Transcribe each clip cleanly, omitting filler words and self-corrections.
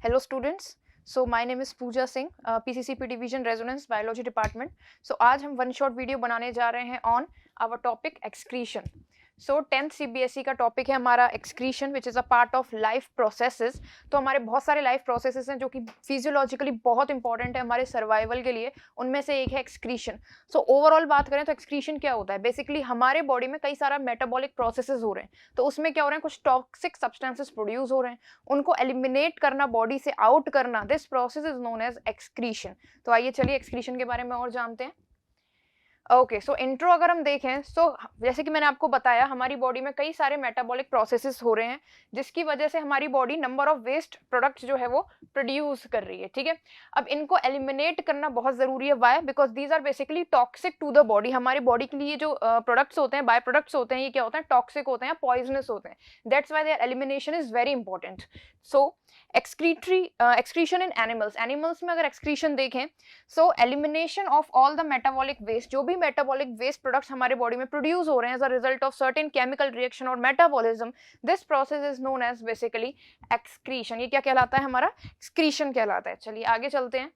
Hello students. So my name is Pooja Singh, PCCP Division Resonance Biology Department. So आज हम one shot video बनाने जा रहे हैं on our topic excretion. So 10th CBSE का topic है हमारा excretion which is a part of life processes. तो हमारे बहुत सारे लाइफ प्रोसेसेस हैं जो कि फिजियोलॉजिकली बहुत इंपॉर्टेंट है हमारे सर्वाइवल के लिए. उनमें से एक है एक्सक्रीशन. सो ओवरऑल बात करें तो एक्सक्रीशन क्या होता है? बेसिकली हमारे बॉडी में कई सारा मेटाबॉलिक प्रोसेसेस हो रहे हैं. तो उसमें क्या हो रहे हैं? कुछ टॉक्सिक सब्सटेंसेस प्रोड्यूस हो रहे हैं. उनको एलिमिनेट करना, बॉडी से आउट करना, this process is known as excretion. तो आइए चलिए एक्सक्रीशन के बारे में और जानते हैं. ओके, सो इंट्रो अगर हम देखें तो जैसे कि मैंने आपको बताया हमारी बॉडी में कई सारे मेटाबॉलिक प्रोसेसेस हो रहे हैं जिसकी वजह से हमारी body number of waste products जो है वो प्रोड्यूस कर रही है. ठीक है, अब इनको एलिमिनेट करना बहुत जरूरी है. Why? Because these are basically toxic to the body. हमारी बॉडी के लिए जो प्रोडक्ट्स होते हैं, बाय प्रोडक्ट्स होते हैं, ये क्या होते हैं? टॉक्सिक होते हैं, पॉइजनस होते हैं. That's why their elimination is very important. So excretion in animals. Animals में अगर एक्सक्रीशन देखें so elimination of all the metabolic waste, जो भी मेटाबॉलिक वेस्ट प्रोडक्ट्स हमारे बॉडी में प्रोड्यूस हो रहे हैं as a result of certain chemical reaction और metabolism, this process is known as basically excretion. ये क्या कहलाता है? हमारा एक्सक्रीशन कहलाता है. चलिए आगे चलते हैं.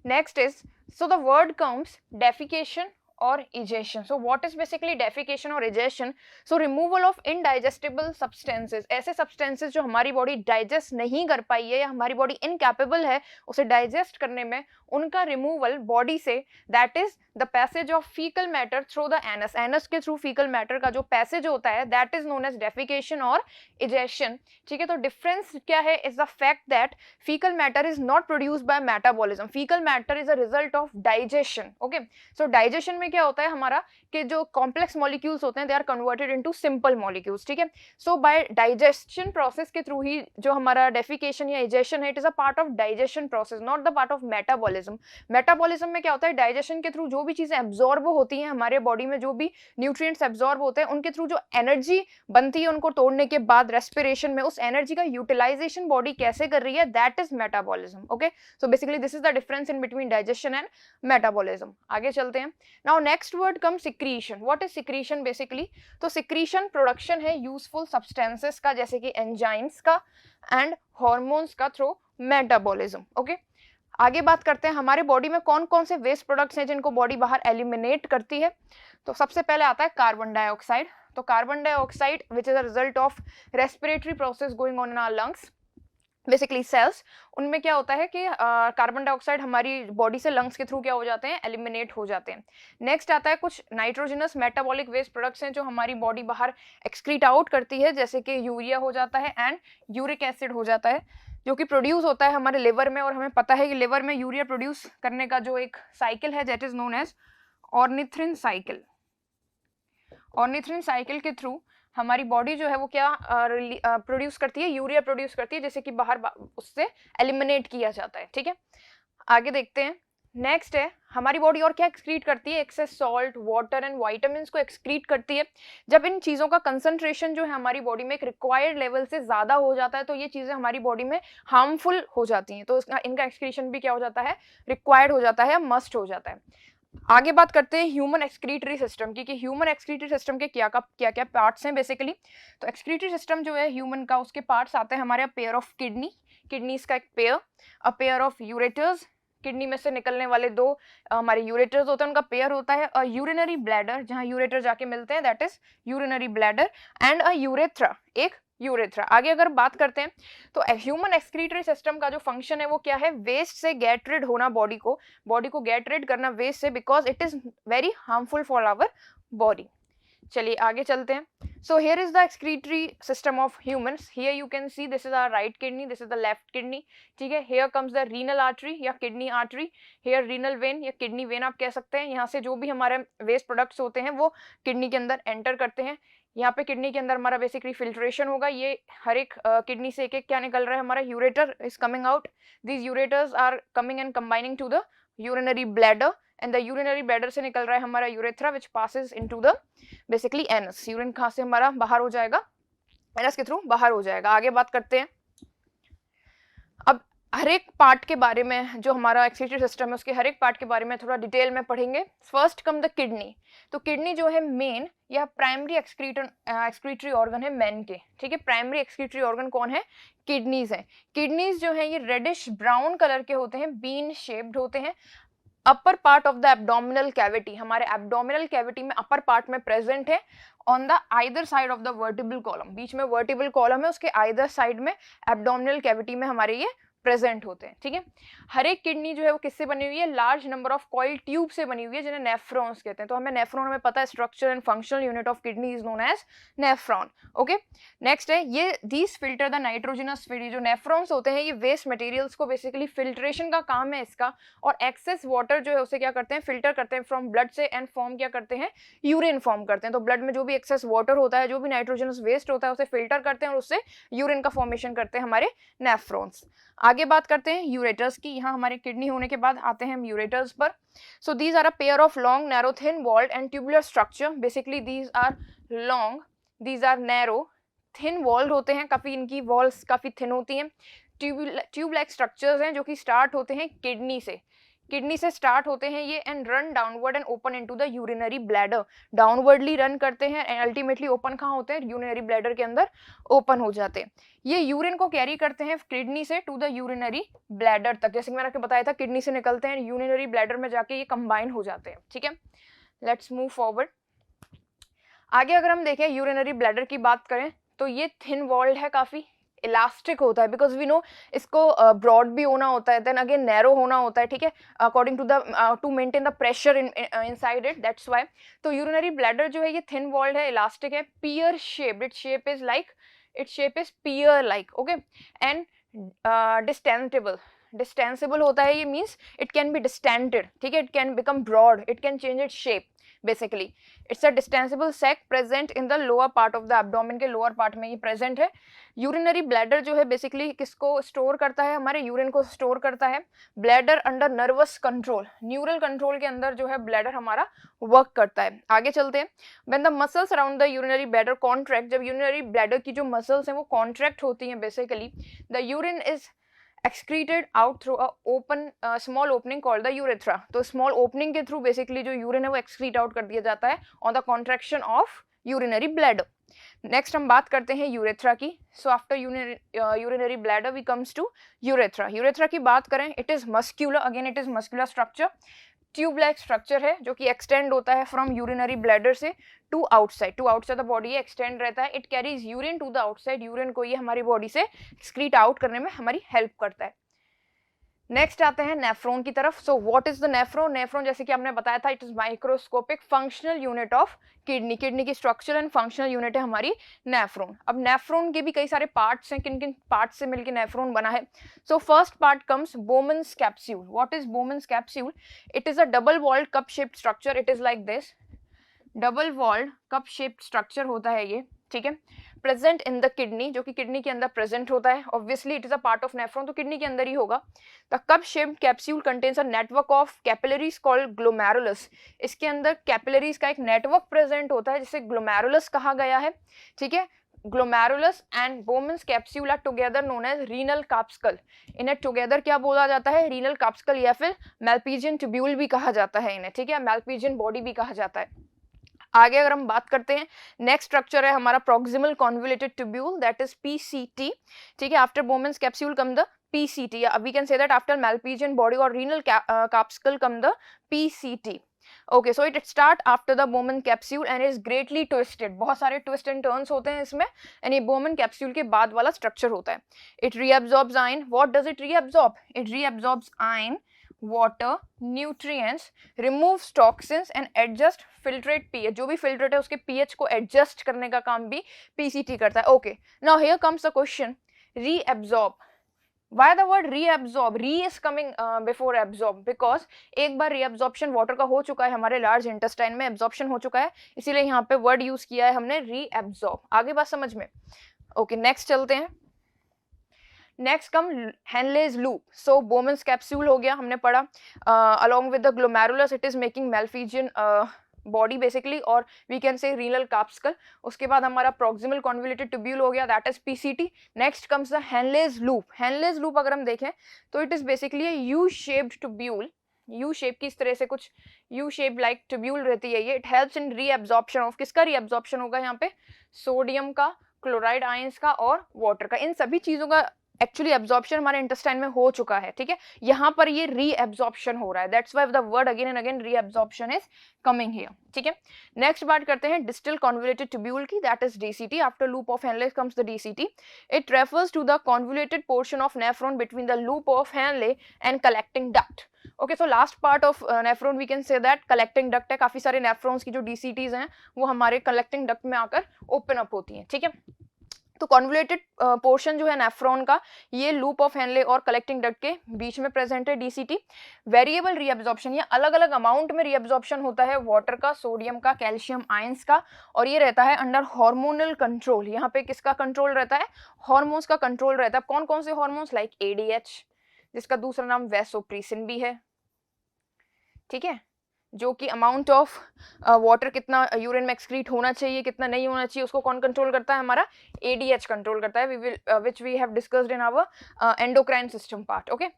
Next is, so the word comes defecation और egestion. So what is basically defecation और egestion? So removal of indigestible substances. ऐसे सब्सटेंसेस जो हमारी बॉडी डाइजेस्ट नहीं कर पाई है या हमारी बॉडी इनकैपेबल है उसे डाइजेस्ट करने में, उनका रिमूवल बॉडी से, that is the passage of faecal matter through the anus. Anus के थ्रू फीकल मैटर का जो पैसेज होता है that is known as defecation और इजेशन. ठीक है, तो डिफरेंस क्या है? Is the fact that faecal matter is not produced by metabolism. Faecal matter is a result of digestion. Okay, so digestion में क्या होता है हमारा कि जो कॉम्प्लेक्स मॉलिक्यूल्स होते हैं they are converted into simple molecules. ठीक है, सो बाय डाइजेशन प्रोसेस के थ्रू ही जो हमारा डेफिकेशन या इजेशन है, it is a part of digestion process, not the part of metabolism. Metabolism में क्या होता है? डाइजेशन के थ्रू जो भी चीजें एब्जॉर्ब होती हैं हमारे बॉडी में, जो भी न्यूट्रिएंट्स एब्जॉर्ब होते हैं, उनके थ्रू जो एनर्जी बनती है उनको तोड़ने के बाद रेस्पिरेशन में, उस एनर्जी का यूटिलाइजेशन बॉडी कैसे कर रही है, that is metabolism. Okay, so basically this is the difference in between digestion and metabolism. आगे चलते हैं. Now next word come secretion. What is secretion basically? तो सिक्रीशन प्रोडक्शन है यूजफुल सब्सटेंसेस का, जैसे कि एंजाइम्स का एंड हार्मोन्स का थ्रू मेटाबॉलिज्म. ओके, आगे बात करते हैं हमारे बॉडी में कौन कौन से वेस्ट प्रोडक्ट्स हैं जिनको बॉडी बाहर एलिमिनेट करती है. तो सबसे पहले आता है कार्बन डाइऑक्साइड. तो carbon dioxide which is a result of respiratory process going on in our lungs, basically cells. उनमें क्या होता है कि कार्बन डाइऑक्साइड हमारी बॉडी से लंग्स के थ्रू क्या हो जाते हैं? एलिमिनेट हो जाते हैं. नेक्स्ट आता है कुछ नाइट्रोजनस मेटाबॉलिक वेस्ट प्रोडक्ट्स हैं जो हमारी बॉडी बाहर एक्सक्रीट आउट करती है, जैसे कि यूरिया हो जाता है एंड यूरिक एसिड हो जाता है, जो कि प्रोड्यूस होता है हमारे लिवर में. और हमें पता है कि लिवर में यूरिया प्रोड्यूस करने का जो एक साइकिल है that is known as ornithine cycle. Ornithine cycle के थ्रू हमारी बॉडी जो है वो क्या प्रोड्यूस करती है? यूरिया प्रोड्यूस करती है, जैसे कि बाहर उससे एलिमिनेट किया जाता है. ठीक है, आगे देखते हैं. नेक्स्ट है हमारी बॉडी और क्या एक्सक्रीट करती है? Excess salt, water and vitamins को एक्सक्रीट करती है. जब इन चीज़ों का कंसंट्रेशन जो है हमारी बॉडी में एक रिक्वायर्ड लेवल से ज़्यादा हो जाता है तो ये चीज़ें हमारी बॉडी में हार्मफुल हो जाती हैं. तो इनका एक्सक्रीशन भी क्या हो जाता है? रिक्वायर्ड हो जाता है, मस्ट हो जाता है. आगे बात करते हैं ह्यूमन एक्सक्रीटरी सिस्टम की, कि ह्यूमन एक्सक्रीटरी सिस्टम के क्या क्या पार्ट्स हैं बेसिकली. तो एक्सक्रीटरी सिस्टम जो है ह्यूमन का, उसके पार्ट्स आते हैं हमारे पेयर ऑफ किडनी, किडनीज का एक pair, a pair of ureters, kidney में से निकलने वाले दो हमारे यूरेटर्स होते हैं, उनका पेयर होता है. अ यूरिनरी ब्लैडर, जहां यूरेटर जाके मिलते हैं, that is urinary bladder, and a urethra, एक यूरेथ्रा. आगे अगर बात करते हैं तो ह्यूमन एक्सक्रीटरी सिस्टम का जो फंक्शन है वो क्या है? वेस्ट से गेट रिड होना, बॉडी को गेट रिड करना वेस्ट से, because it is very harmful for our body. चलिए आगे चलते हैं. So here is the excretory system of humans. Here you can see this is our right kidney, this is the left kidney. ठीक है, here comes the renal artery या kidney artery, here renal vein या kidney vein आप कह सकते हैं. यहाँ से जो भी हमारे वेस्ट प्रोडक्ट्स होते हैं वो किडनी के अंदर एंटर करते हैं. यहाँ पे किडनी के अंदर हमारा बेसिकली फिल्ट्रेशन होगा. ये हर एक किडनी से एक एक क्या निकल रहा है? हमारा ureter is coming out. These ureters are coming and combining to the urinary bladder, and the urinary bladder से निकल रहा है हमारा urethra which passes into the basically anus. Urine कहाँ से हमारा बाहर हो जाएगा? एनस के थ्रू बाहर हो जाएगा. आगे बात करते हैं. अब हर एक पार्ट के बारे में, जो हमारा एक्सक्रीटरी सिस्टम है उसके हर एक पार्ट के बारे में थोड़ा डिटेल में पढ़ेंगे। First come the kidney. तो किडनी जो है मेन या प्राइमरी एक्सक्रीटरी ऑर्गन है मेन के, ठीक है। प्राइमरी एक्सक्रीटरी ऑर्गन कौन है? किडनीज है। किडनीज जो है ये रेडिश ब्राउन कलर के होते हैं, बीन शेप्ड होते हैं। Upper part of the abdominal cavity, हमारे एब्डोमिनल कैविटी में अपर पार्ट में प्रेजेंट है। On the either side of the vertebral column, बीच में वर्टिबल कॉलम है, उसके आइदर साइड में एब्डोमिनल कैविटी में हमारे ये प्रेजेंट होते हैं, ठीक है। हर एक किडनी जो है वो किससे बनी हुई है? Large number of coil tube से बनी हुई है, जिन्हें नेफ्रॉन्स कहते हैं। तो हमें नेफ्रॉन, हमें पता है structure and functional unit of kidney is known as nephron. Okay, next है ये these filter the nitrogenous free. जो नेफ्रॉन्स होते हैं ये वेस्ट मटेरियल्स को बेसिकली फिल्ट्रेशन का काम है इसका, और एक्सेस वाटर जो है उसे क्या करते हैं? फिल्टर करते हैं फ्रॉम ब्लड से, एंड फॉर्म क्या करते हैं? यूरिन फॉर्म करते हैं। तो ब्लड में जो भी एक्सेस वाटर होता है, जो भी नाइट्रोजनस वेस्ट होता है, उसे फिल्टर करते हैं और उससे यूरिन का फॉर्मेशन करते हैं हमारे नेफ्रॉन्स। आगे बात करते हैं यूरेटर्स की। यहाँ हमारे किडनी होने के बाद आते हैं हम यूरेटर्स पर। So these are a pair of long narrow thin walled and tubular structure. Basically these are long, these are narrow, thin walled होते हैं, काफी इनकी वॉल्स काफी थिन होती हैं। ट्यूब लाइक स्ट्रक्चर्स हैं जो कि स्टार्ट होते हैं किडनी से, किडनी से स्टार्ट होते हैं ये, and run downward and open into the urinary bladder. Downwardly run करते हैं एंड अल्टीमेटली ओपन कहाँ होते हैं? यूरिनरी ब्लैडर के अंदर ओपन हो जाते हैं। ये यूरिन को कैरी करते हैं किडनी से टू द यूरिनरी ब्लैडर तक। जैसे कि मैंने आपको बताया था, किडनी से निकलते हैं, यूरिनरी ब्लैडर में जाके ये कंबाइन हो जाते हैं, ठीक है। Let's move forward. आगे अगर हम देखें यूरिनरी ब्लैडर की बात करें, तो ये थिन वॉल्ड है, काफी इलास्टिक होता है, बिकॉज वी नो इसको ब्रॉड भी होना होता है, देन अगेन नैरो होना होता है, ठीक है, according to the to maintain the pressure inside it, that's why. तो यूरिनरी ब्लैडर जो है ये थिन वॉल्ड है, इलास्टिक है, pear shaped, it shape is like, it shape is pear like, okay, and distentable, distensible होता है ये, means it can be distended, ठीक है, it can become broad, it can change it shape. Basically it's a distensible sac present in the lower part of the abdomen के lower part में ये present है। Urinary bladder जो है basically किसको store करता है? हमारे यूरिन को स्टोर करता है। Bladder under nervous control, neural control के अंदर जो है ब्लैडर हमारा वर्क करता है। आगे चलते हैं। When the muscles around the urinary bladder contract, जब यूरिनरी ब्लैडर की जो मसल्स हैं वो कॉन्ट्रैक्ट होती हैं, basically the urine is excreted out through a open small opening called the urethra। तो small opening के through basically जो यूरिन है वो excrete out कर दिया जाता है on the contraction of urinary bladder। Next हम बात करते हैं यूरेथ्रा की। So after urinary bladder we comes to urethra. Urethra की बात करें, it is muscular, again it is muscular structure, tube like structure है जो कि एक्सटेंड होता है फ्रॉम यूरिनरी ब्लैडर से to outside the body extend रहता है। It carries urine to the outside, urine को ये हमारी बॉडी से एक्सक्रीट आउट करने में हमारी हेल्प करता है। नेक्स्ट आते हैं नेफ्रॉन की तरफ। सो what is the nephron? Nephron जैसे कि आपने बताया था, it is microscopic functional unit of kidney. Kidney की स्ट्रक्चर एंड फंक्शनल यूनिट है हमारी नेफ्रॉन। अब नेफ्रॉन के भी कई सारे पार्ट्स हैं, किन किन पार्ट्स से मिलकर नेफ्रॉन बना है? So first part comes Bowman's capsule. What is Bowman's capsule? It is a double walled cup shaped structure, it is like this, double walled cup shaped structure होता है ये, ठीक है, प्रेजेंट इन द किडनी, जो कि kidney के अंदर present होता है। Obviously it is a part of nephron, तो किडनी के अंदर ही होगा। The cup shaped capsule contains a network of capillaries called glomerulus. इसके अंदर कैपिलरीज का एक नेटवर्क प्रेजेंट होता है जिसे ग्लोमेरुलस कहा गया है, ठीक है। Glomerulus and Bowman's capsule are together known as renal corpuscle. इन्हें टुगेदर क्या बोला जाता है? रीनल कार्पस्कल, या फिर मैल्पीजियन ट्यूब्यूल भी कहा जाता है इन्हें, ठीक है, मैल्पीजियन बॉडी भी कहा जाता है। आगे अगर हम बात करते हैं, नेक्स्ट स्ट्रक्चर है हमारा proximal convoluted tubule, that is PCT, ठीक है। After Bowman's capsule come the PCT, we can say that after Malpighian body और renal corpuscle come the PCT. Okay, so it start after the Bowman capsule and is greatly twisted. बहुत सारे twist and turns होते हैं इसमें, and ये Bowman capsule के बाद वाला स्ट्रक्चर होता है। It reabsorbs ion. What does it reabsorb? It reabsorbs ion, water, nutrients, removes toxins and adjust filtrate pH। जो भी filtrate है उसके pH को adjust करने का काम भी PCT करता है। Okay, now here comes the question, reabsorb। Why the word reabsorb? Re is coming before absorb because एक बार reabsorption water का हो चुका है हमारे large intestine में, absorption हो चुका है, इसीलिए यहाँ पे word use किया है हमने reabsorb। आगे बात समझ में? Okay, next चलते हैं। Next come Henle's loop. So Bowman's capsule हो गया, हमने पढ़ा, along with the glomerulus it is making Malpighian body basically, और we can say renal corpuscle. उसके बाद हमारा प्रॉक्सिमल कॉन्वोल्यूटेड ट्यूब्यूल हो गया, that is PCT. Next comes the Henle's loop. Henle's loop अगर हम देखें तो it is basically U shaped tubule, U shape की इस तरह से कुछ यू शेप लाइक ट्यूब्यूल रहती है ये। It helps in reabsorption of, किसका रीअब्जॉर्प्शन होगा यहाँ पे, सोडियम का, क्लोराइड आयंस का और वाटर का। इन सभी चीजों का एक्चुअली एब्जॉर्प्शन हमारे इंटेस्टाइन में हो चुका है, ठीक है। यहाँ पर ये रीएब्जॉर्प्शन हो रहा है, that's why the word again and again reabsorption is coming here, ठीक है। नेक्स्ट बात करते हैं डिस्टल कॉन्वोल्यूटेड ट्यूब्यूल की, that is DCT. After loop of Henle comes the DCT. It refers to the convoluted portion of nephron between the loop of Henle and collecting duct. Okay, so last part of nephron we can say that collecting duct है। काफी सारे nephrons की जो डीसीटीज हैं वो हमारे collecting duct में आकर ओपन अप होती हैं, ठीक है। तो कॉन्वोल्यूटेड पोर्शन जो है नेफ्रॉन का, ये लूप ऑफ हेनले और कलेक्टिंग डक्ट के बीच में प्रेजेंट है डीसीटी। वेरिएबल रीअब्जॉर्प्शन, ये अलग अलग अमाउंट में रीअब्जॉर्प्शन होता है वाटर का, सोडियम का, कैल्शियम आयंस का, और ये रहता है अंडर हार्मोनल कंट्रोल। यहाँ पे किसका कंट्रोल रहता है, हार्मोन्स का कंट्रोल रहता है। कौन कौन से हार्मोन्स, लाइक एडीएच, जिसका दूसरा नाम वैसोप्रेसिन भी है, ठीक है, जो कि अमाउंट ऑफ वाटर कितना यूरिन में एक्सक्रीट होना चाहिए, कितना नहीं होना चाहिए, उसको कौन कंट्रोल करता है, हमारा एडीएच कंट्रोल करता है, which we have discussed in our endocrine system part. Okay,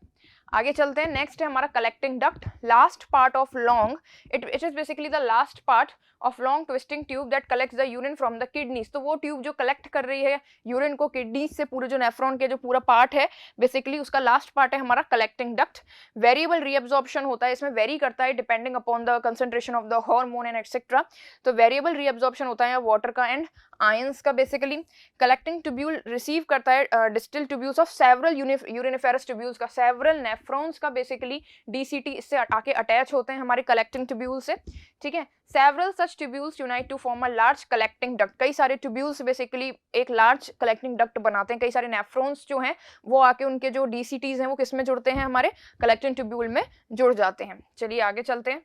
आगे चलते हैं। नेक्स्ट है हमारा collecting duct, last part of long, it is basically the last part of long twisting tube that collects the urine from the kidneys. तो वो tube जो collect कर रही है यूरिन को किडनीज से, पूरे जो नेफ्रॉन के जो पूरा पार्ट है बेसिकली उसका लास्ट पार्ट है हमारा कलेक्टिंग डक्ट। वेरिएबल रीअब्जॉर्प्शन होता है, इसमें वेरी करता है depending upon the concentration of the hormone and etcetera. तो वेरिएबल रीअब्जॉर्प्शन होता है वाटर का एंड आयंस का बेसिकली। कलेक्टिंग ट्यूब्यूल रिसीव करता है distal tubules of several uriniferous tubules का, सेवरल नेफ्रॉन्स का बेसिकली डीसीटी इससे आके अटैच होते हैं हमारे कलेक्टिंग ट्यूब्यूल से, ठीक है। Several such tubules unite to form a large collecting duct. कई सारे ट्यूब्यूल्स बेसिकली एक लार्ज कलेक्टिंग डक्ट बनाते हैं। कई सारे नेफ्रॉन्स जो हैं वो आके उनके जो डीसीटीज हैं वो किस में जुड़ते हैं, हमारे कलेक्टिंग ट्यूब्यूल में जुड़ जाते हैं। चलिए आगे चलते हैं।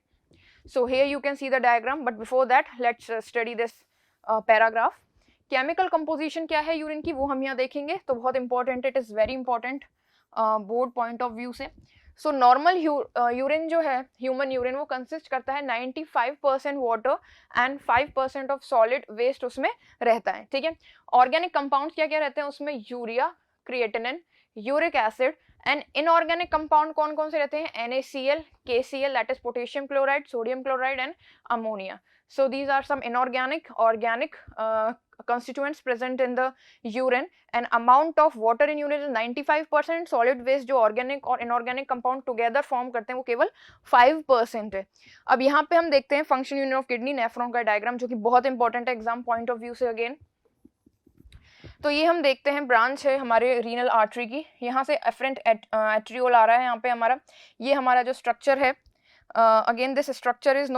So here you can see the diagram, but before that let's study this paragraph. Chemical composition क्या है यूरिन की वो हम यहाँ देखेंगे, तो बहुत important, it is very important board point of view से। सो नॉर्मल यूरिन जो है, ह्यूमन यूरिन, वो कंसिस्ट करता है 95% water and 5% of solid waste उसमें रहता है, ठीक है। ऑर्गेनिक कंपाउंड्स क्या क्या रहते हैं उसमें, urea, creatinine, uric acid, and inorganic compound कौन कौन से रहते हैं, NaCl, KCl, that is potassium chloride, sodium chloride and ammonia. So these are some inorganic, organic constituents present in the urine, and amount of water in urine is 95%, solid waste जो organic और inorganic compound together form करते हैं वो केवल 5% है। अब यहाँ पे हम देखते हैं function unit of kidney nephron का डायग्राम, जो कि बहुत इंपॉर्टेंट है एग्जाम पॉइंट ऑफ व्यू से अगेन। तो ये हम देखते हैं ब्रांच है हमारे रीनल आर्टरी की, यहाँ से एफरेंट एट्रियोल आ रहा है यहाँ पे हमारा। ये हमारा जो स्ट्रक्चर है, again this structure is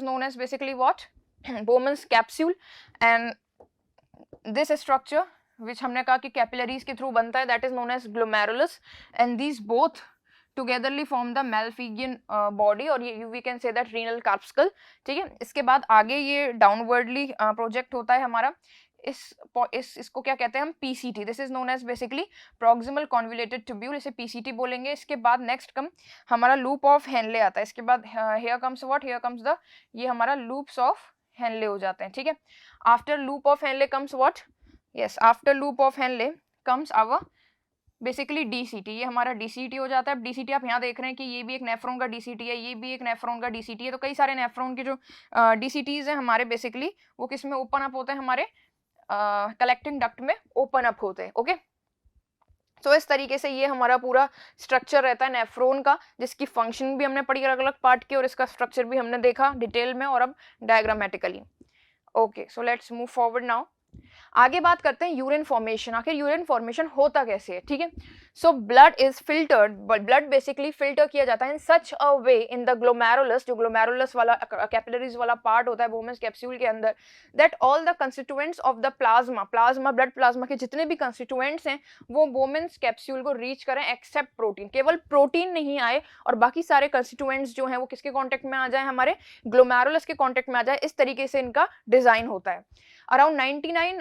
known as basically what, Bowman's capsule, and this structure which हमने कहा कि कैपिलरीज के थ्रू बनता है, that is known as glomerulus, and these both togetherly form the Malpighian body, और ये we can say that renal corpuscle, ठीक है। इसके बाद आगे ये डाउनवर्डली प्रोजेक्ट होता है हमारा, इसको क्या कहते हैं हम, PCT, this is known as basically proximal convoluted tubule, इसे पीसीटी बोलेंगे। इसके बाद नेक्स्ट कम हमारा लूप ऑफ हेनले आता है, इसके बाद here comes what, here comes the, ये हमारा लूप्स ऑफ हेनले हो जाते हैं, ठीक है। After loop of Henle comes what, yes, after loop of Henle comes our basically DCT, ये हमारा डीसीटी हो जाता है। अब डीसीटी आप यहाँ देख रहे हैं कि ये भी एक नेफ्रॉन का डीसीटी है, ये भी एक नेफ्रॉन का डीसीटी है। तो कई सारे नेफ्रॉन के जो डीसीटीज हैं हमारे बेसिकली वो किस में ओपन अप होते हैं, हमारे कलेक्टिंग डक्ट में ओपन अप होते हैं, ओके। तो इस तरीके से ये हमारा पूरा स्ट्रक्चर रहता है नेफ्रॉन का, जिसकी फंक्शन भी हमने पढ़ी अलग अलग पार्ट की, और इसका स्ट्रक्चर भी हमने देखा डिटेल में और अब diagrammatically. Okay, so let's move forward now. आगे बात करते हैं यूरिन फॉर्मेशन, आखिर यूरिन फॉर्मेशन होता कैसे है, ठीक है। So blood is filtered, blood basically filter किया जाता है इन सच अ वे इन द ग्लोमेरुलस, जो ग्लोमेरुलस वाला कैपिलरीज वाला पार्ट होता है बोमेंस कैप्सूल के अंदर, that all the constituents of the plasma blood plasma के जितने भी कंस्टिट्यूएंट्स हैं वो बोमेंस कैप्सूल को रीच करें, एक्सेप्ट प्रोटीन, केवल प्रोटीन नहीं आए और बाकी सारे कंस्टिट्यूएंट्स जो हैं वो किसके कॉन्टेक्ट में आ जाए, हमारे ग्लोमेरुलस के कॉन्टेक्ट में आ जाए। इस तरीके से इनका डिजाइन होता है। अराउंड 99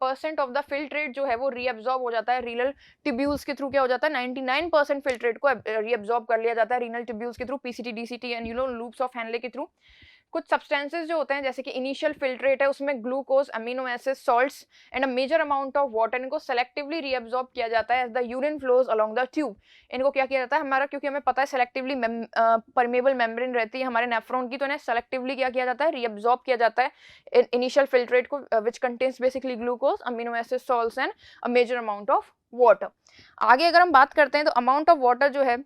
99% ऑफ द फिल्ट्रेट जो है वो रीअब्जॉर्ब हो जाता है रीनल ट्यूब्यूल्स के थ्रू। क्या हो जाता है 99% फिल्ट्रेट को रीअब्जॉर्ब कर लिया जाता है रीनल ट्यूब्यूल्स के through, PCT DCT and loops of Henle के थ्रू। कुछ सब्सटेंसेस जो होते हैं जैसे कि इनिशियल फिल्ट्रेट है उसमें glucose, amino acid, salts and a major amount of water, इनको सेलेक्टिवली रीअब्जॉर्ब किया जाता है as the urine flows along the tube. इनको क्या किया जाता है हमारा, क्योंकि हमें पता है सेलेक्टिवली परमेबल मेम्ब्रेन रहती है हमारे नेफ्रॉन की, तो इन्हें सेलेक्टिवली क्या किया जाता है रीअब्जॉर्ब किया जाता है इनिशियल फिल्ट्रेट को which contains basically glucose, amino acid, salts and a major amount of water. आगे अगर हम बात करते हैं तो अमाउंट ऑफ वाटर जो है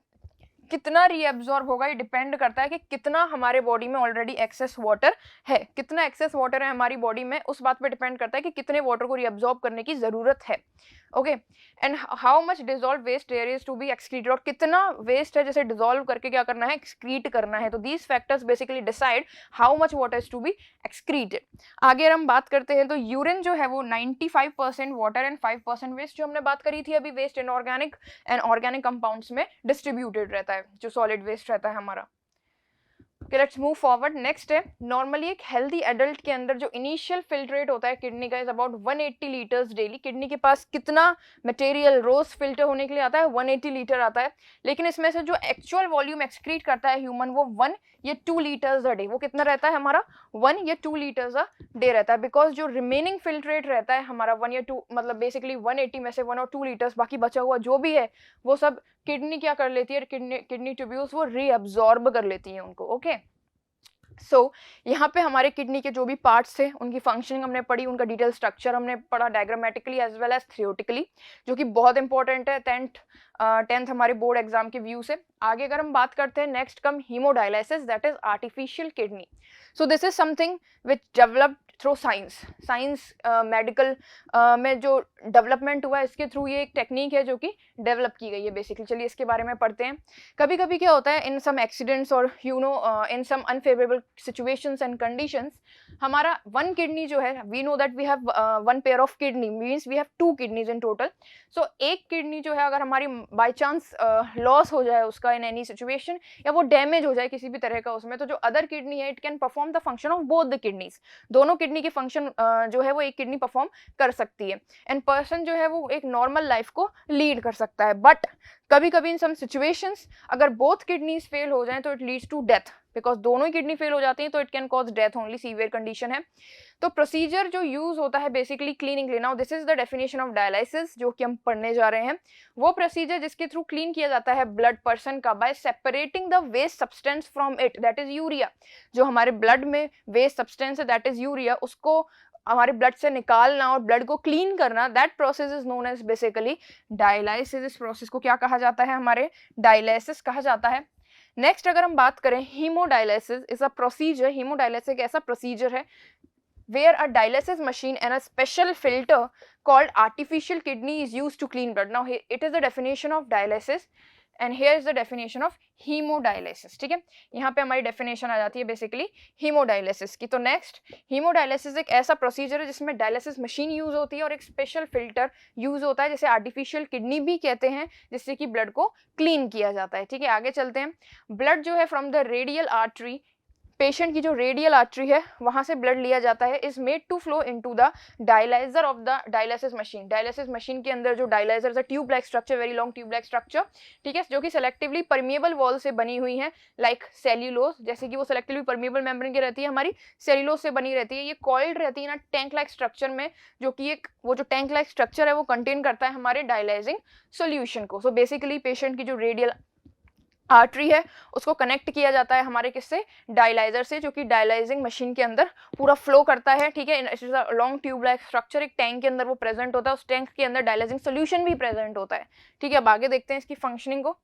कितना रीअब्जॉर्ब होगा ये डिपेंड करता है कि कितना हमारे बॉडी में ऑलरेडी एक्सेस वाटर है, कितना एक्सेस वाटर है हमारी बॉडी में, उस बात पे डिपेंड करता है कि कितने वाटर को रीअब्जॉर्ब करने की जरूरत है। Okay, and how much dissolve waste there is to be excreted, और कितना वेस्ट है जैसे डिजोल्व करके क्या करना है, एक्सक्रीट करना है। तो these factors basically decide how much water is to be excreted. आगे हम बात करते हैं तो यूरिन जो है वो 95% वाटर एंड 5% वेस्ट, जो हमने बात करी थी अभी, waste inorganic and organic compounds में डिस्ट्रीब्यूटेड रहता है, जो सॉलिड वेस्ट रहता है हमारा। Okay, let's move forward. Next है, नॉर्मली एक हेल्दी एडल्ट के अंदर जो इनिशियल फिल्ट्रेट होता है किडनी का is about 180 litres daily. Kidney के पास कितना मटेरियल रोज फिल्टर होने के लिए आता है, 180 लीटर आता है, लेकिन इसमें से जो एक्चुअल वॉल्यूम एक्सक्रीट करता है ह्यूमन वो 1 या 2 लीटर्स अ डे। वो कितना रहता है हमारा, 1 या 2 लीटर्स अ डे रहता है, बिकॉज जो रिमेनिंग फिल्ट्रेट रहता है हमारा 1 या 2, मतलब बेसिकली 180 में से 1 और 2 लीटर्स, बाकी बचा हुआ जो भी है वो सब किडनी क्या कर लेती है, किडनी ट्यूब्यूल्स वो रीअब्जॉर्ब कर लेती है उनको। ओके, सो यहाँ पे हमारे किडनी के जो भी पार्ट्स थे उनकी फंक्शनिंग हमने पढ़ी, उनका डिटेल स्ट्रक्चर हमने पढ़ा diagrammatically as well as theoretically, जो कि बहुत इंपॉर्टेंट है 10th हमारे बोर्ड एग्जाम के व्यू से। आगे अगर हम बात करते हैं, next come haemodialysis, that is artificial kidney. So this is something which developed through science medical में जो डेवलपमेंट हुआ है इसके थ्रू ये एक टेक्निक है जो कि डेवलप की गई है बेसिकली। चलिए इसके बारे में पढ़ते हैं। कभी कभी क्या होता है इन सम एक्सीडेंट्स और in some unfavourable situations and conditions, हमारा 1 किडनी जो है, we know that we have 1 pair of kidney, means we have 2 kidneys in total. So एक किडनी जो है अगर हमारी बाई चांस लॉस हो जाए उसका इन एनी सिचुएशन, या वो डैमेज हो जाए किसी भी तरह का उसमें, तो जो अदर किडनी है it can perform the function of both the kidneys. दोनों किडनी के फंक्शन जो है वो एक किडनी परफॉर्म कर सकती है, एंड पर्सन जो है वो एक नॉर्मल लाइफ को लीड कर सकता है। बट कभी कभी इन सम सिचुएशंस अगर बोथ किडनीज फेल हो जाएं तो it leads to death, because दोनों ही किडनी फेल हो जाती हैं तो it can cause death only, severe condition है। तो प्रोसीजर जो यूज होता है बेसिकली क्लीनिंग लेना, now this is the definition of dialysis जो कि हम पढ़ने जा रहे हैं। वो प्रोसीजर जिसके थ्रू क्लीन किया जाता है ब्लड पर्सन का by separating the waste substance from it, that is urea. जो हमारे ब्लड में वेस्ट सब्सटेंस है दैट इज यूरिया, उसको हमारे ब्लड से निकालना और ब्लड को क्लीन करना, that process is known as basically dialysis. इस प्रोसेस को क्या कहा जाता है, हमारे डायलिसिस कहा जाता है। नेक्स्ट अगर हम बात करें, haemodialysis is a procedure, haemodialysis एक ऐसा प्रोसीजर है where a dialysis machine and a special filter called artificial kidney is used to clean blood. Now it is the definition of dialysis and here is the definition of hemodialysis. ठीक है, यहाँ पे हमारी definition आ जाती है basically haemodialysis की। तो next, haemodialysis एक ऐसा प्रोसीजर है जिसमें डायलिसिस मशीन यूज होती है और एक स्पेशल फिल्टर यूज होता है जिसे आर्टिफिशियल किडनी भी कहते हैं, जिससे कि ब्लड को क्लीन किया जाता है। ठीक है, आगे चलते हैं। ब्लड जो है from the radial artery, patient की जो रेडियल आर्टरी है वहां से ब्लड लिया जाता है, is made to flow into the dialyser of the dialysis machine. Dialysis machine के अंदर जो डायलाइजर है tube like structure, very long tube like structure, ठीक है, जो कि सेलेक्टिवली परमिएबल वॉल से बनी हुई है, लाइक सेल्यूलोज, जैसे कि वो सेलेक्टिवली परमिएबल मेम्ब्रेन की रहती है, हमारी सेल्यूलोज से बनी रहती है। ये कॉइल्ड रहती है ना टैंक लाइक स्ट्रक्चर में, जो कि एक वो जो टैंक लाइक स्ट्रक्चर है वो कंटेन करता है हमारे डायलाइजिंग सोल्यूशन को। सो बेसिकली पेशेंट की जो रेडियल आर्टरी है उसको कनेक्ट किया जाता है हमारे किससे, डायलाइजर से, जो कि डायलाइजिंग मशीन के अंदर पूरा फ्लो करता है। ठीक है, लॉन्ग ट्यूब लाइक स्ट्रक्चर, एक टैंक के अंदर वो प्रेजेंट होता है, उस टैंक के अंदर डायलाइजिंग सोल्यूशन भी प्रेजेंट होता है। ठीक है, अब आगे देखते हैं इसकी फंक्शनिंग को।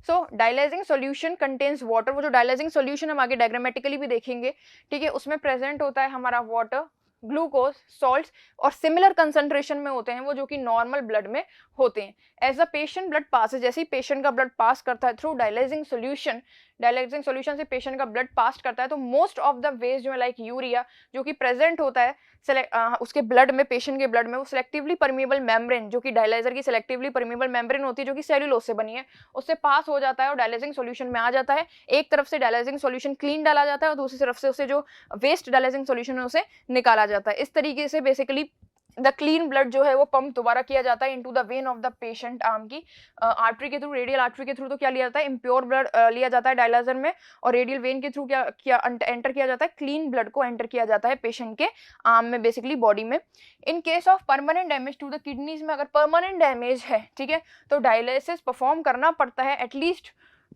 सो डायलाइजिंग सोल्यूशन कंटेन्स वाटर, वो जो डायलाइजिंग सोल्यूशन हम आगे डायग्रामेटिकली भी देखेंगे, ठीक है, उसमें प्रेजेंट होता है हमारा वाटर, ग्लूकोज, सॉल्ट्स और सिमिलर कंसंट्रेशन में होते हैं वो, जो कि नॉर्मल ब्लड में होते हैं। As a patient blood passes, जैसे ही पेशेंट का ब्लड पास करता है थ्रू डायलाइजिंग सोल्यूशन से पेशेंट का ब्लड पास करता है, तो मोस्ट ऑफ द वेस्ट जो है लाइक यूरिया जो कि प्रेजेंट होता है उसके ब्लड में, पेशेंट के ब्लड में, वो सेलेक्टिवली परमिएबल मेम्ब्रेन, जो कि डायलाइजर की सेलेक्टिवली परमिएबल मेम्ब्रेन होती है जो कि सेल्यूलोज से बनी है, उससे पास हो जाता है और डायलाइजिंग सोल्यूशन में आ जाता है। एक तरफ से डायलाइजिंग सोल्यूशन क्लीन डाला जाता है और दूसरी तरफ से उसे जो वेस्ट डायलाइजिंग सोल्यूशन है उसे निकाला जाता है। इस तरीके से बेसिकली द क्लीन ब्लड जो है वो पंप दोबारा किया जाता है into the when of the patient arm की आर्टरी के थ्रू, रेडियल आर्टरी के थ्रू तो क्या लिया जाता है, इम्प्योर ब्लड लिया जाता है डायलाइजर में, और रेडियल वेन के थ्रू क्या एंटर किया जाता है, क्लीन ब्लड को एंटर किया जाता है पेशेंट के आर्म में, बेसिकली बॉडी में। In case of permanent damage to the kidneys में, अगर परमानेंट डैमेज है, ठीक है, तो डायलिसिस परफॉर्म करना पड़ता है at least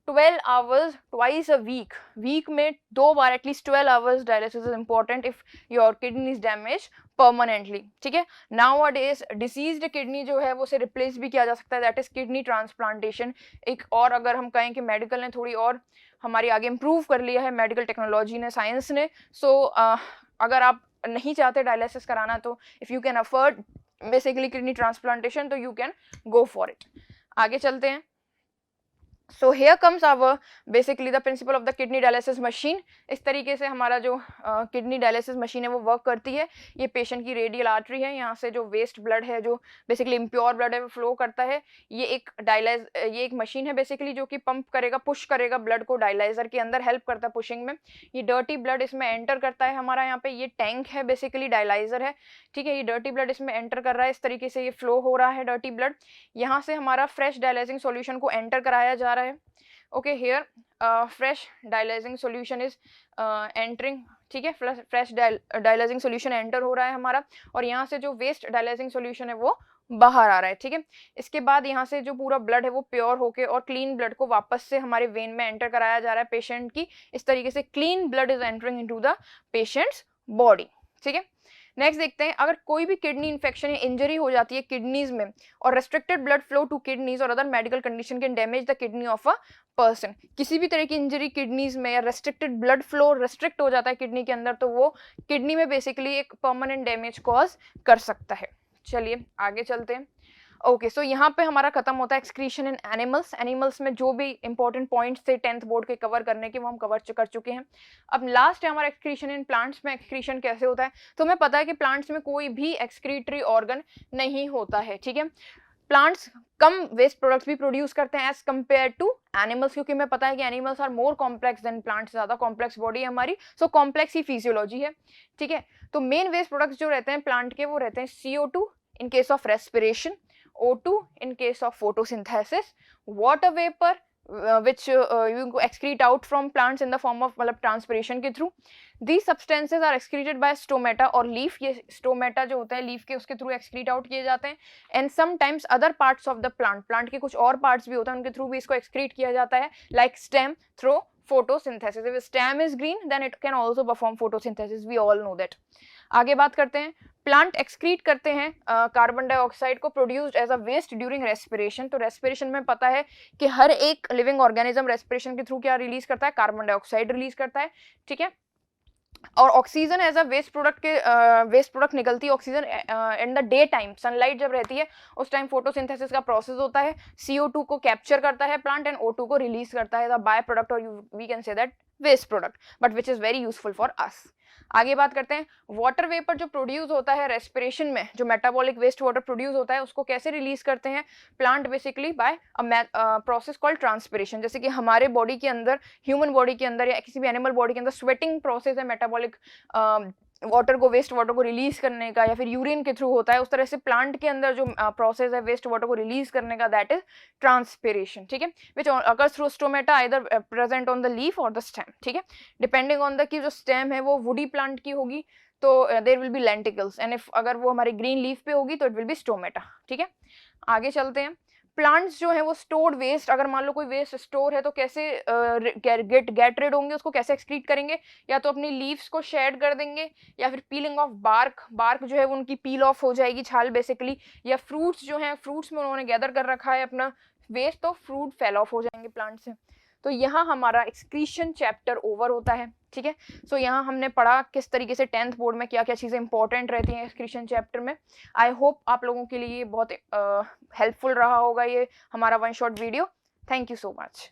12 hours twice a week, week में 2 बार at least 12 hours dialysis is important if your kidney is damage permanently, ठीक है। नाउ डेज डिसीज्ड किडनी जो है वो उसे रिप्लेस भी किया जा सकता है, दैट इज किडनी ट्रांसप्लांटेशन। एक और अगर हम कहें कि मेडिकल ने थोड़ी और हमारी आगे इम्प्रूव कर लिया है, मेडिकल टेक्नोलॉजी ने, साइंस ने, सो अगर आप नहीं चाहते डायलिसिस कराना तो if you can afford basically kidney transplantation तो you can go for it. आगे चलते हैं। So here comes our basically the principle of the kidney dialysis machine. इस तरीके से हमारा जो किडनी डायलिसिस मशीन है वो वर्क करती है। ये पेशेंट की रेडियल आर्टरी है, यहाँ से जो वेस्ट ब्लड है, जो बेसिकली इम्प्योर ब्लड है, वो फ्लो करता है। ये एक मशीन है बेसिकली जो कि पंप करेगा, पुश करेगा ब्लड को डायलाइजर के अंदर, हेल्प करता है पुशिंग में। ये डर्टी ब्लड इसमें एंटर करता है हमारा, यहाँ पे ये टैंक है बेसिकली, डायलाइजर है, ठीक है। ये डर्टी ब्लड इसमें एंटर कर रहा है, इस तरीके से ये फ्लो हो रहा है डर्टी ब्लड। यहाँ से हमारा फ्रेश डायलाइजिंग सॉल्यूशन को एंटर कराया जा रहा है। Okay, here fresh dialysing solution is entering, ठीक है, फ्रेश डायलाइजिंग सॉल्यूशन एंटर हो रहा है हमारा, और यहाँ से जो वेस्ट डायलाइजिंग सॉल्यूशन है वो बाहर आ रहा है, ठीक है। इसके बाद यहाँ से जो पूरा ब्लड है वो प्योर होके और क्लीन ब्लड को वापस से हमारे वेन में एंटर कराया जा रहा है पेशेंट की। इस तरीके से clean blood is entering into the patients body, ठीक है। नेक्स्ट देखते हैं, अगर कोई भी किडनी इन्फेक्शन या इंजरी हो जाती है किडनीज में और restricted blood flow to kidneys और other medical condition can damage the kidney of a person. किसी भी तरह की इंजरी किडनीज में या रेस्ट्रिक्टेड ब्लड फ्लो रेस्ट्रिक्ट हो जाता है किडनी के अंदर, तो वो किडनी में बेसिकली एक परमानेंट डैमेज कॉज कर सकता है। चलिए आगे चलते हैं। ओके, सो यहाँ पे हमारा खत्म होता है एक्सक्रीशन इन एनिमल्स। एनिमल्स में जो भी इंपॉर्टेंट पॉइंट्स थे 10th बोर्ड के कवर करने के, वो हम कवर कर चुके हैं। अब लास्ट है हमारा एक्सक्रीशन इन प्लांट्स में। एक्सक्रीशन कैसे होता है, तो हमें पता है कि प्लांट्स में कोई भी एक्सक्रीटरी ऑर्गन नहीं होता है, ठीक है। प्लांट्स कम वेस्ट प्रोडक्ट्स भी प्रोड्यूस करते हैं एज कंपेयर टू एनिमल्स, क्योंकि हमें पता है कि animals are more complex than plants, ज्यादा कॉम्प्लेक्स बॉडी है हमारी, सो कॉम्प्लेक्स ही फिजियोलॉजी है, ठीक है। तो मेन वेस्ट प्रोडक्ट्स जो रहते हैं प्लांट के, वो रहते हैं CO2 in case of respiration, O2 in case of photosynthesis, water vapor which you excrete out from plants in the form of मतलब transpiration के through. These substances are excreted by stomata और leaf, ये stomata जो होता है leaf के, उसके through excrete out किए जाते हैं, and sometimes other parts of the plant के कुछ और parts भी होता है, उनके through भी इसको excrete किया जाता है, like stem through photosynthesis. If stem is green then it can also perform photosynthesis, we all know that. आगे बात करते हैं, प्लांट एक्सक्रीट करते हैं कार्बन डाइऑक्साइड को produced as a waste during respiration. तो रेस्पिरेशन में पता है कि हर एक लिविंग ऑर्गेनिज्म रेस्पिरेशन के थ्रू क्या रिलीज करता है, कार्बन डाइऑक्साइड रिलीज करता है, ठीक है। और oxygen as a waste product के वेस्ट प्रोडक्ट निकलती है oxygen in the daytime, sunlight जब रहती है उस टाइम फोटोसिंथेसिस का प्रोसेस होता है, CO2 को कैप्चर करता है प्लांट एंड O2 को रिलीज करता है, द बाय प्रोडक्ट और we can say that waste product, but which is very useful for us. आगे बात करते हैं, वाटर वेपर जो प्रोड्यूस होता है रेस्पिरेशन में, जो मेटाबॉलिक वेस्ट वाटर प्रोड्यूस होता है, उसको कैसे रिलीज करते हैं plant, basically by process called transpiration. जैसे कि हमारे बॉडी के अंदर, ह्यूमन बॉडी के अंदर या किसी भी एनिमल बॉडी के अंदर स्वेटिंग प्रोसेस है मेटाबॉलिक वाटर को, वेस्ट वाटर को रिलीज करने का, या फिर यूरिन के थ्रू होता है, उस तरह से प्लांट के अंदर जो प्रोसेस है वेस्ट वाटर को रिलीज करने का, दैट इज ट्रांसपिरेशन, ठीक है, which occurs through stomata either present on the leaf और द स्टेम, ठीक है, डिपेंडिंग ऑन द कि जो स्टेम है वो वुडी प्लांट की होगी तो there will be lenticels, and if अगर वो हमारी ग्रीन लीफ पे होगी तो इट विल बी स्टोमेटा, ठीक है। आगे चलते हैं, प्लांट्स जो है वो स्टोर्ड वेस्ट, अगर मान लो कोई वेस्ट स्टोर है तो कैसे गेट रेड होंगे, उसको कैसे एक्सक्रीट करेंगे, या तो अपनी लीव्स को शेड कर देंगे, या फिर पीलिंग ऑफ बार्क जो है वो उनकी पील ऑफ हो जाएगी, छाल बेसिकली, या फ्रूट्स जो हैं, फ्रूट्स में उन्होंने गैदर कर रखा है अपना वेस्ट, तो फ्रूट फेल ऑफ हो जाएंगे प्लांट से। तो यहाँ हमारा एक्सक्रीशन चैप्टर ओवर होता है, ठीक है। सो यहाँ हमने पढ़ा किस तरीके से 10th बोर्ड में क्या क्या चीज़ें इंपॉर्टेंट रहती हैं एक्सक्रीशन चैप्टर में। आई होप आप लोगों के लिए बहुत हेल्पफुल रहा होगा ये हमारा one shot video. Thank you so much.